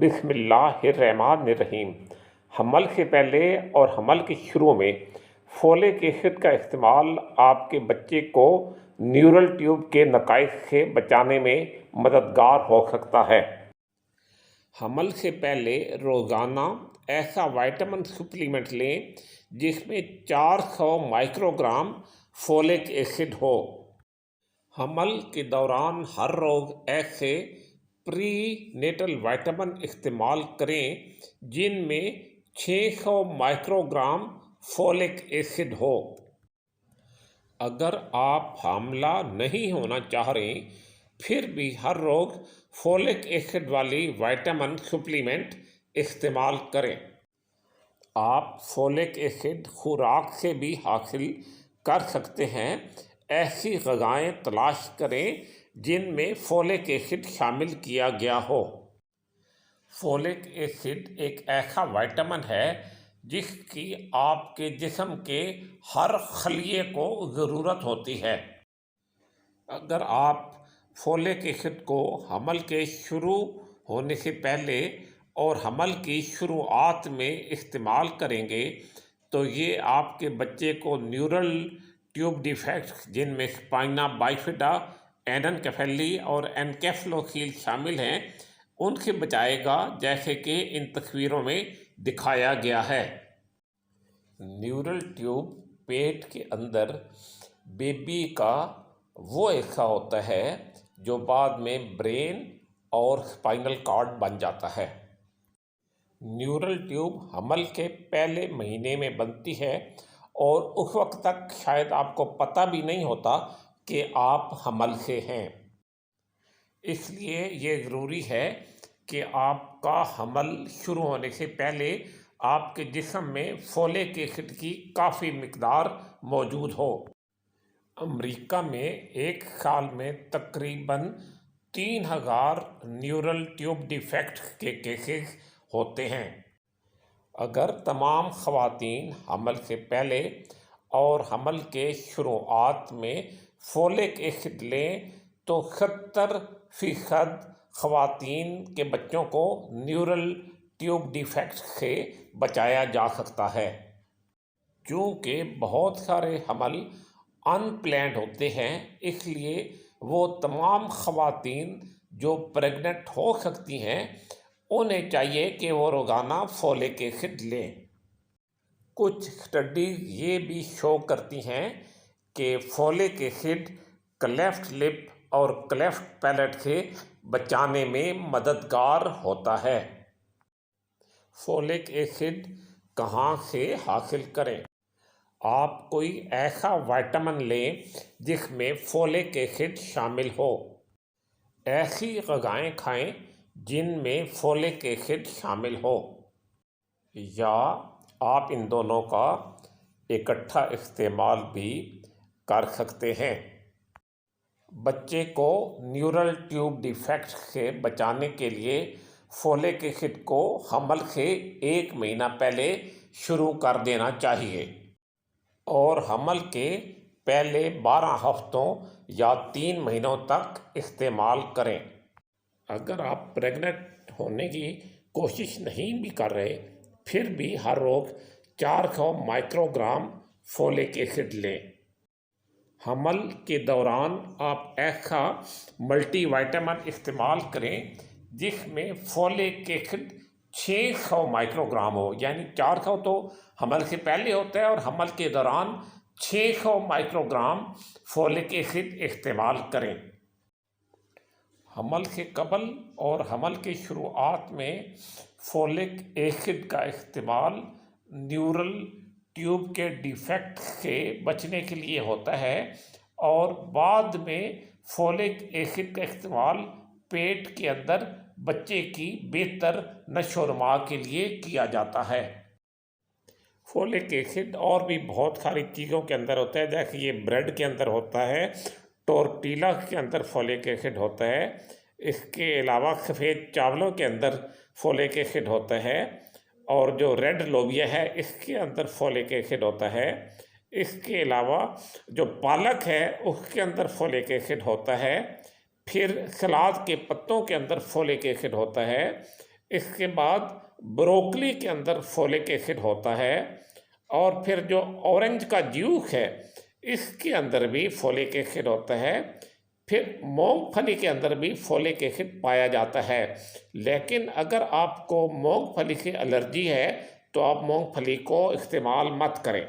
बिस्मिल्लाहिर्रहमानिर्रहीम। हमल से पहले और हमल के शुरू में फोलिक एसिड का इस्तेमाल आपके बच्चे को न्यूरल ट्यूब के नकाइस से बचाने में मददगार हो सकता है। हमल से पहले रोज़ाना ऐसा विटामिन सप्लीमेंट लें जिसमें 400 माइक्रोग्राम फोलिक एसिड हो। हमल के दौरान हर रोज़ ऐसे प्री नेटल विटामिन इस्तेमाल करें जिनमें 600 माइक्रोग्राम फोलिक एसिड हो। अगर आप हामला नहीं होना चाह रहे फिर भी हर रोज़ फोलिक एसिड वाली विटामिन सप्लीमेंट इस्तेमाल करें। आप फोलिक एसिड खुराक से भी हासिल कर सकते हैं। ऐसी ग़िज़ाएँ तलाश करें जिनमें फोलिक एसिड शामिल किया गया हो। फोलिक एसिड एक ऐसा विटामिन है जिसकी आपके जिस्म के हर खलिए को ज़रूरत होती है। अगर आप फोलिक एसिड को हमल के शुरू होने से पहले और हमल की शुरुआत में इस्तेमाल करेंगे तो ये आपके बच्चे को न्यूरल ट्यूब डिफेक्ट्स जिनमें स्पाइना बाइफिडा, एनेनकेफेली और एनकेफलोसील शामिल हैं उनसे बचाएगा, जैसे कि इन तस्वीरों में दिखाया गया है। न्यूरल ट्यूब पेट के अंदर बेबी का वो हिस्सा होता है जो बाद में ब्रेन और स्पाइनल कॉर्ड बन जाता है। न्यूरल ट्यूब हमल के पहले महीने में बनती है और उस वक्त तक शायद आपको पता भी नहीं होता कि आप हमल से हैं। इसलिए ये ज़रूरी है कि आपका हमल शुरू होने से पहले आपके जिस्म में फोलिक एसिड की काफ़ी मिकदार मौजूद हो। अमेरिका में एक साल में तकरीबन 3000 न्यूरल ट्यूब डिफेक्ट के केसेस होते हैं। अगर तमाम ख़वातीन हमल से पहले और हमल के शुरुआत में फोलिक एसिड लें तो 70% ख़वातीन के बच्चों को न्यूरल ट्यूब डिफेक्ट से बचाया जा सकता है। क्योंकि बहुत सारे हमल अनप्लान्ड होते हैं, इसलिए वो तमाम ख़वातीन जो प्रेग्नेंट हो सकती हैं उन्हें चाहिए कि वो रोज़ाना फोलिक एसिड लें। कुछ स्टडीज़ ये भी शो करती हैं कि फोलिक एसिड क्लेफ्ट लिप और क्लेफ्ट पैलेट से बचाने में मददगार होता है। फोलिक एसिड कहाँ से हासिल करें? आप कोई ऐसा विटामिन लें जिसमें फोलिक एसिड शामिल हो। ऐसी ग़िज़ाएँ खाएं जिनमें फोलिक एसिड शामिल हो, या आप इन दोनों का इकट्ठा इस्तेमाल भी कर सकते हैं। बच्चे को न्यूरल ट्यूब डिफेक्ट से बचाने के लिए फोलिक एसिड को हमल से 1 महीना पहले शुरू कर देना चाहिए और हमल के पहले 12 हफ्तों या 3 महीनों तक इस्तेमाल करें। अगर आप प्रेग्नेंट होने की कोशिश नहीं भी कर रहे फिर भी हर रोज़ 400 माइक्रोग्राम फोलिक एसिड लें। हमल के दौरान आप ऐसा मल्टीविटामिन इस्तेमाल करें जिसमें फोलिक एसिड 600 माइक्रोग्राम हो, यानी 400 तो हमल से पहले होता है और हमल के दौरान 600 माइक्रोग्राम फोलिक एसिड इस्तेमाल करें। हमल से कबल और हमल की शुरुआत में फोलिक एसिड का इस्तेमाल न्यूरल ट्यूब के डिफेक्ट से बचने के लिए होता है और बाद में फोलिक एसिड का इस्तेमाल पेट के अंदर बच्चे की बेहतर नशोनुमा के लिए किया जाता है। फोलिक एसिड और भी बहुत सारी चीज़ों के अंदर होता है, जैसे ये ब्रेड के अंदर होता है, टोर्टिला के अंदर फोलिक एसिड होता है। इसके अलावा सफ़ेद चावलों के अंदर फोलिक एसिड होता है और जो रेड लोबिया है इसके अंदर फोलिक एसिड होता है। इसके अलावा जो पालक है उसके अंदर फोलिक एसिड होता है। फिर सलाद के पत्तों के अंदर फोलिक एसिड होता है। इसके बाद ब्रोकली के अंदर फोलिक एसिड होता है, और फिर जो ऑरेंज का जूस है इसके अंदर भी फोलिक एसिड होता है। फिर मूंगफली के अंदर भी फोलिक एसिड पाया जाता है। लेकिन अगर आपको मूंगफली से एलर्जी है तो आप मूंगफली को इस्तेमाल मत करें।